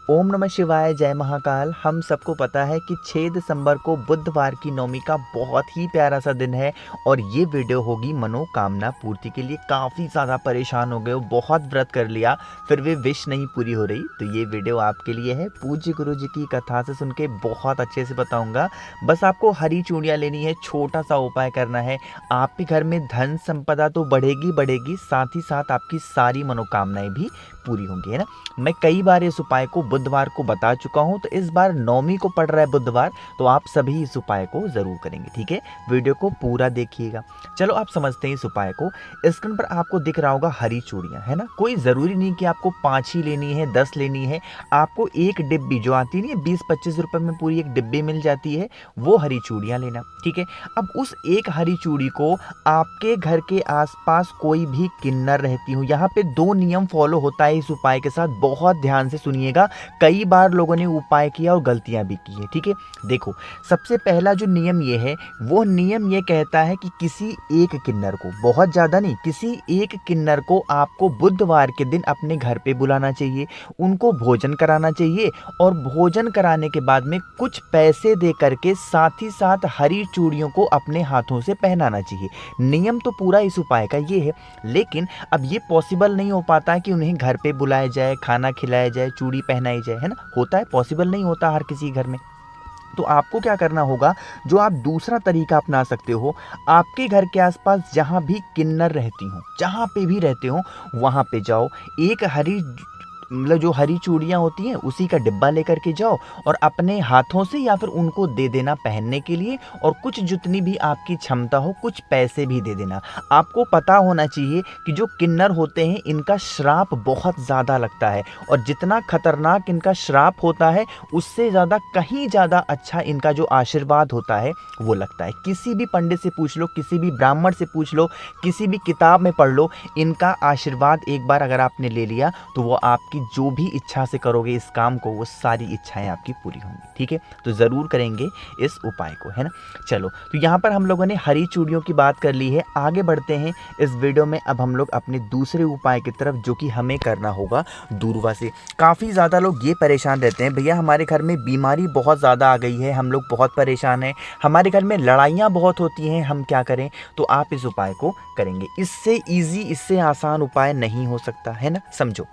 ओम नमः शिवाय, जय महाकाल। हम सबको पता है कि 6 दिसंबर को बुधवार की नवमी का बहुत ही प्यारा सा दिन है और ये वीडियो होगी मनोकामना पूर्ति के लिए। काफ़ी ज़्यादा परेशान हो गए हो, बहुत व्रत कर लिया फिर भी विश नहीं पूरी हो रही, तो ये वीडियो आपके लिए है। पूज्य गुरु जी की कथा से सुन के बहुत अच्छे से बताऊँगा। बस आपको हरी चूड़ियाँ लेनी है, छोटा सा उपाय करना है। आपके घर में धन संपदा तो बढ़ेगी बढ़ेगी, साथ ही साथ आपकी सारी मनोकामनाएँ भी पूरी होंगी, है ना। मैं कई बार इस उपाय को बुधवार को बता चुका हूं, तो इस बार नवमी को पड़ रहा है बुधवार, तो आप सभी इस उपाय को जरूर करेंगे, ठीक है। वीडियो को पूरा देखिएगा। चलो आप समझते हैं इस उपाय को। स्क्रीन पर आपको दिख रहा होगा हरी चूड़ियां, है ना। कोई जरूरी नहीं कि आपको 5 ही लेनी है, 10 लेनी है। आपको एक डिब्बी जो आती नहीं है 20-25 रुपए में पूरी एक डिब्बी मिल जाती है, वो हरी चूड़ियां लेना, ठीक है। अब उस एक हरी चूड़ी को आपके घर के आसपास कोई भी किन्नर रहती हो, यहाँ पे 2 नियम फॉलो होता है इस उपाय के साथ, बहुत ध्यान से सुनिएगा। कई बार लोगों ने उपाय किया और गलतियां भी की है, ठीक है। देखो, सबसे पहला जो नियम ये है, वो नियम ये कहता है कि किसी एक किन्नर को, बहुत ज्यादा नहीं, किसी एक किन्नर को आपको बुधवार के दिन अपने घर पे बुलाना चाहिए, उनको भोजन कराना चाहिए और भोजन कराने के बाद में कुछ पैसे दे करके साथ ही साथ हरी चूड़ियों को अपने हाथों से पहनाना चाहिए। नियम तो पूरा इस उपाय का ये है, लेकिन अब ये पॉसिबल नहीं हो पाता है कि उन्हें घर पे बुलाया जाए, खाना खिलाया जाए, चूड़ी पहनाई जाए, है ना। होता है, पॉसिबल नहीं होता हर किसी घर में। तो आपको क्या करना होगा, जो आप दूसरा तरीका अपना सकते हो, आपके घर के आसपास जहां भी किन्नर रहती हो, जहां पे भी रहते हो, वहां पे जाओ, एक हरी मतलब जो हरी चूड़ियाँ होती हैं उसी का डिब्बा लेकर के जाओ और अपने हाथों से या फिर उनको दे देना पहनने के लिए, और कुछ जितनी भी आपकी क्षमता हो कुछ पैसे भी दे देना। आपको पता होना चाहिए कि जो किन्नर होते हैं इनका श्राप बहुत ज़्यादा लगता है, और जितना खतरनाक इनका श्राप होता है उससे ज़्यादा, कहीं ज़्यादा अच्छा इनका जो आशीर्वाद होता है वो लगता है। किसी भी पंडित से पूछ लो, किसी भी ब्राह्मण से पूछ लो, किसी भी किताब में पढ़ लो, इनका आशीर्वाद एक बार अगर आपने ले लिया तो वो आपकी जो भी इच्छा से करोगे इस काम को, वो सारी इच्छाएं आपकी पूरी होंगी, ठीक है। तो जरूर करेंगे इस उपाय को, है ना। चलो, तो यहाँ पर हम लोगों ने हरी चूड़ियों की बात कर ली है, आगे बढ़ते हैं इस वीडियो में। अब हम लोग अपने दूसरे उपाय की तरफ, जो कि हमें करना होगा दूरवा से। काफ़ी ज़्यादा लोग ये परेशान रहते हैं, भैया हमारे घर में बीमारी बहुत ज़्यादा आ गई है, हम लोग बहुत परेशान हैं, हमारे घर में लड़ाइयाँ बहुत होती हैं, हम क्या करें। तो आप इस उपाय को करेंगे। इससे ईजी, इससे आसान उपाय नहीं हो सकता, है ना। समझो,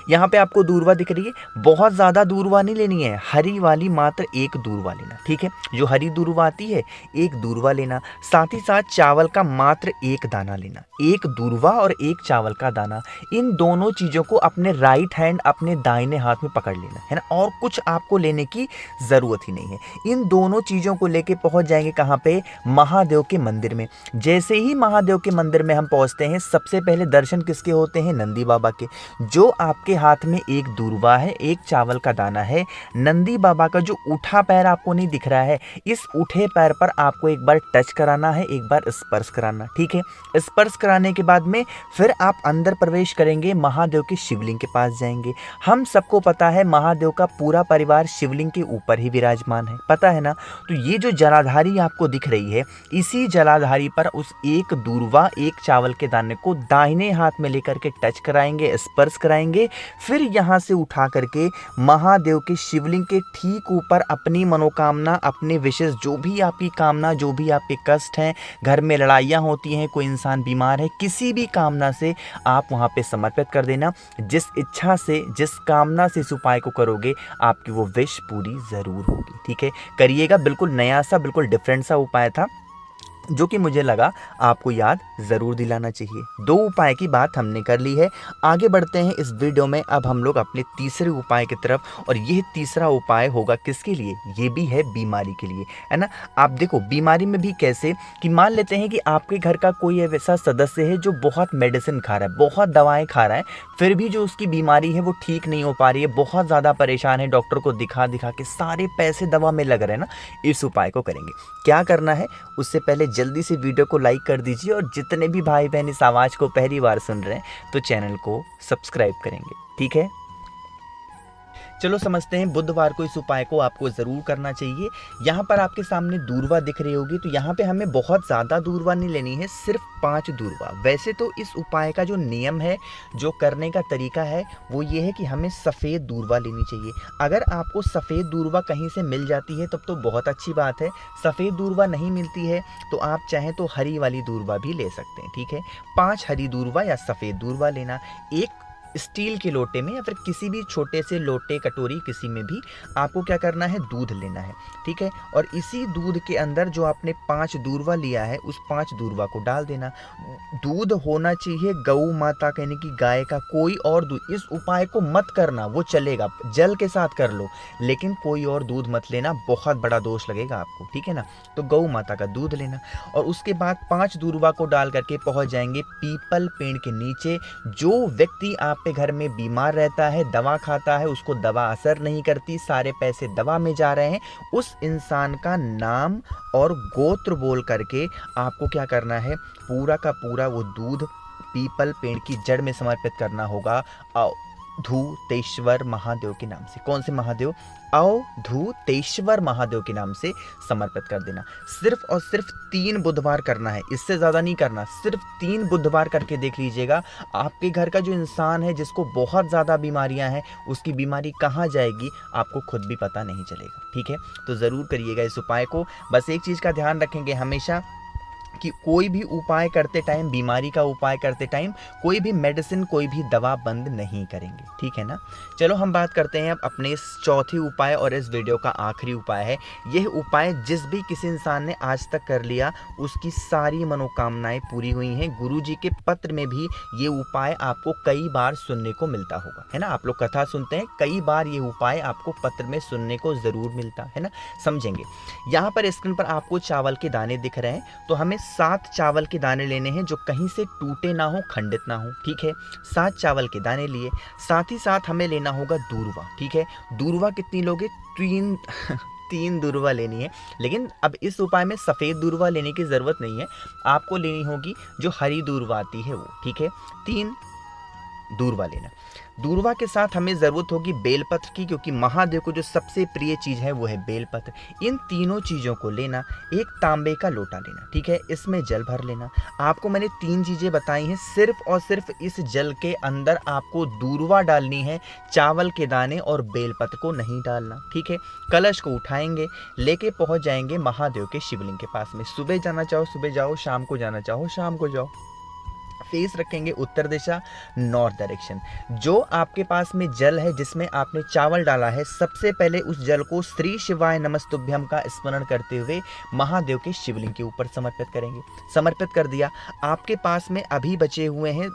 यहाँ पे आपको दूरवा दिख रही है, बहुत ज्यादा दूरवा नहीं लेनी है, हरी वाली मात्र एक दूरवा लेना, ठीक है। जो हरी दूरवा आती है एक दूरवा लेना, साथ ही साथ चावल का मात्र एक दाना लेना, एक दूरवा और एक चावल का दाना। इन दोनों चीजों को अपने राइट हैंड, अपने दाहिने हाथ में पकड़ लेना, है ना। और कुछ आपको लेने की जरूरत ही नहीं है। इन दोनों चीजों को लेके पहुंच जाएंगे कहाँ पे, महादेव के मंदिर में। जैसे ही महादेव के मंदिर में हम पहुंचते हैं, सबसे पहले दर्शन किसके होते हैं, नंदी बाबा के। जो आपके हाथ में एक दूरवा है, एक चावल का दाना है, नंदी बाबा का जो उठा पैर आपको नहीं दिख रहा है, इस उठे पैर पर आपको एक बार टच कराना है, एक बार स्पर्श कराना, ठीक है। स्पर्श कराने के बाद में फिर आप अंदर प्रवेश करेंगे, महादेव के शिवलिंग के पास जाएंगे। हम सबको पता है महादेव का पूरा परिवार शिवलिंग के ऊपर ही विराजमान है, पता है ना। तो ये जो जलाधारी आपको दिख रही है, इसी जलाधारी पर उस एक दूरवा, एक चावल के दाने को दाहिने हाथ में लेकर के टच कराएंगे, स्पर्श कराएंगे। फिर यहाँ से उठा करके महादेव के शिवलिंग के ठीक ऊपर अपनी मनोकामना, अपने विशेष, जो भी आपकी कामना, जो भी आपके कष्ट हैं, घर में लड़ाइयाँ होती हैं, कोई इंसान बीमार है, किसी भी कामना से आप वहाँ पे समर्पित कर देना। जिस इच्छा से, जिस कामना से इस उपाय को करोगे, आपकी वो विश पूरी जरूर होगी, ठीक है। करिएगा, बिल्कुल नया सा, बिल्कुल डिफरेंट सा उपाय था, जो कि मुझे लगा आपको याद ज़रूर दिलाना चाहिए। 2 उपाय की बात हमने कर ली है, आगे बढ़ते हैं इस वीडियो में। अब हम लोग अपने तीसरे उपाय की तरफ, और यह तीसरा उपाय होगा किसके लिए, ये भी है बीमारी के लिए, है ना। आप देखो, बीमारी में भी कैसे, कि मान लेते हैं कि आपके घर का कोई ऐसा सदस्य है जो बहुत मेडिसिन खा रहा है, बहुत दवाएं खा रहा है, फिर भी जो उसकी बीमारी है वो ठीक नहीं हो पा रही है, बहुत ज़्यादा परेशान है, डॉक्टर को दिखा दिखा के सारे पैसे दवा में लग रहे हैं ना। इस उपाय को करेंगे। क्या करना है, उससे पहले जल्दी से वीडियो को लाइक कर दीजिए, और जितने भी भाई बहन इस आवाज़ को पहली बार सुन रहे हैं तो चैनल को सब्सक्राइब करेंगे, ठीक है। चलो समझते हैं बुधवार को इस उपाय को आपको ज़रूर करना चाहिए। यहाँ पर आपके सामने दूर्वा दिख रही होगी, तो यहाँ पे हमें बहुत ज़्यादा दूर्वा नहीं लेनी है, सिर्फ 5 दूर्वा। वैसे तो इस उपाय का जो नियम है, जो करने का तरीका है, वो ये है कि हमें सफ़ेद दूर्वा लेनी चाहिए। अगर आपको सफ़ेद दूर्वा कहीं से मिल जाती है तब तो बहुत अच्छी बात है। सफ़ेद दूर्वा नहीं मिलती है तो आप चाहें तो हरी वाली दूर्वा भी ले सकते हैं, ठीक है। 5 हरी दूर्वा या सफ़ेद दूर्वा लेना। एक स्टील के लोटे में या फिर किसी भी छोटे से लोटे कटोरी किसी में भी आपको क्या करना है, दूध लेना है, ठीक है। और इसी दूध के अंदर जो आपने 5 दूर्वा लिया है, उस 5 दूर्वा को डाल देना। दूध होना चाहिए गऊ माता यानी कि गाय का, कोई और दूध। इस उपाय को मत करना, वो चलेगा, जल के साथ कर लो, लेकिन कोई और दूध मत लेना, बहुत बड़ा दोष लगेगा आपको, ठीक है ना। तो गऊ माता का दूध लेना और उसके बाद 5 दूर्वा को डाल करके पहुंच जाएंगे पीपल पेड़ के नीचे। जो व्यक्ति आप पे घर में बीमार रहता है, दवा खाता है, उसको दवा असर नहीं करती, सारे पैसे दवा में जा रहे हैं, उस इंसान का नाम और गोत्र बोल करके आपको क्या करना है, पूरा का पूरा वो दूध पीपल पेड़ की जड़ में समर्पित करना होगा अवधूतेश्वर महादेव के नाम से। कौन से महादेव? अवधूतेश्वर महादेव के नाम से समर्पित कर देना। सिर्फ और सिर्फ 3 बुधवार करना है, इससे ज़्यादा नहीं करना। सिर्फ 3 बुधवार करके देख लीजिएगा, आपके घर का जो इंसान है जिसको बहुत ज़्यादा बीमारियां हैं, उसकी बीमारी कहाँ जाएगी आपको खुद भी पता नहीं चलेगा, ठीक है। तो ज़रूर करिएगा इस उपाय को। बस एक चीज़ का ध्यान रखेंगे हमेशा कि कोई भी उपाय करते टाइम, बीमारी का उपाय करते टाइम कोई भी मेडिसिन, कोई भी दवा बंद नहीं करेंगे, ठीक है ना। चलो हम बात करते हैं अब अपने इस चौथे उपाय और इस वीडियो का आखिरी उपाय है। यह उपाय जिस भी किसी इंसान ने आज तक कर लिया उसकी सारी मनोकामनाएं पूरी हुई हैं। गुरुजी के पत्र में भी ये उपाय आपको कई बार सुनने को मिलता होगा, है ना। आप लोग कथा सुनते हैं, कई बार ये उपाय आपको पत्र में सुनने को ज़रूर मिलता है ना। समझेंगे, यहाँ पर स्क्रीन पर आपको चावल के दाने दिख रहे हैं, तो हमें 7 चावल के दाने लेने हैं जो कहीं से टूटे ना हो, खंडित ना हो, ठीक है। 7 चावल के दाने लिए, साथ ही साथ हमें लेना होगा दूर्वा, ठीक है। दूर्वा कितनी लोगे? 3 दूर्वा लेनी है। लेकिन अब इस उपाय में सफ़ेद दूर्वा लेने की ज़रूरत नहीं है, आपको लेनी होगी जो हरी दूर्वा आती है वो, ठीक है। 3 दूर्वा लेना। दूर्वा के साथ हमें ज़रूरत होगी बेलपत्र की, क्योंकि महादेव को जो सबसे प्रिय चीज़ है वो है बेलपत्र। इन तीनों चीज़ों को लेना। एक तांबे का लोटा लेना, ठीक है, इसमें जल भर लेना। आपको मैंने 3 चीज़ें बताई हैं, सिर्फ और सिर्फ इस जल के अंदर आपको दूर्वा डालनी है, चावल के दाने और बेलपत्र को नहीं डालना, ठीक है। कलश को उठाएंगे, लेके पहुँच जाएंगे महादेव के शिवलिंग के पास में। सुबह जाना चाहो सुबह जाओ, शाम को जाना चाहो शाम को जाओ। फेस रखेंगे उत्तर दिशा, नॉर्थ डायरेक्शन। जो आपके पास में जल है जिसमें आपने चावल डाला है, सबसे पहले उस जल को श्री शिवाय नमस्तुभ्यम का स्मरण करते हुए महादेव के शिवलिंग के ऊपर समर्पित करेंगे। समर्पित कर दिया। आपके पास में अभी बचे हुए हैं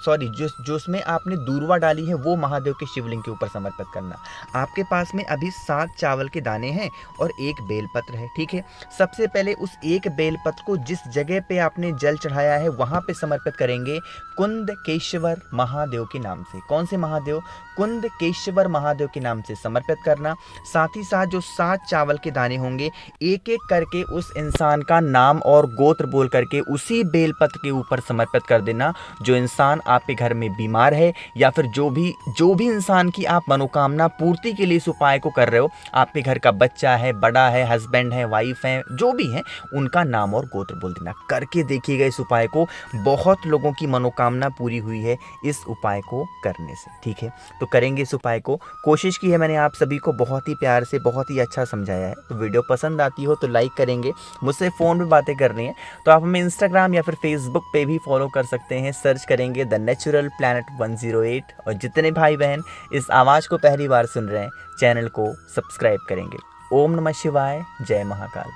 जो उसमें आपने दूर्वा डाली है वो महादेव के शिवलिंग के ऊपर समर्पित करना। आपके पास में अभी 7 चावल के दाने हैं और 1 बेलपत्र है, ठीक है। सबसे पहले उस 1 बेलपत्र को जिस जगह पे आपने जल चढ़ाया है वहाँ पे समर्पित करेंगे कुंदकेश्वर महादेव के नाम से। कौन से महादेव? कुंदकेश्वर महादेव के नाम से समर्पित करना। साथ ही साथ जो 7 चावल के दाने होंगे, एक एक करके उस इंसान का नाम और गोत्र बोल करके उसी बेलपत्र के ऊपर समर्पित कर देना। जो इंसान आपके घर में बीमार है या फिर जो भी इंसान की आप मनोकामना पूर्ति के लिए इस उपाय को कर रहे हो, आपके घर का बच्चा है, बड़ा है, हस्बैंड है, वाइफ है, जो भी है, उनका नाम और गोत्र बोल देना। करके देखिएगा इस उपाय को, बहुत लोगों की मनोकामना पूरी हुई है इस उपाय को करने से, ठीक है। तो करेंगे इस उपाय को। कोशिश की है मैंने आप सभी को बहुत ही प्यार से, बहुत ही अच्छा समझाया है। तो वीडियो पसंद आती हो तो लाइक करेंगे। मुझसे फ़ोन पे बातें करनी है तो आप हमें इंस्टाग्राम या फिर फेसबुक पे भी फॉलो कर सकते हैं। सर्च करेंगे द नेचुरल प्लैनेट 108। और जितने भाई बहन इस आवाज़ को पहली बार सुन रहे हैं, चैनल को सब्सक्राइब करेंगे। ओम नमः शिवाय, जय महाकाल।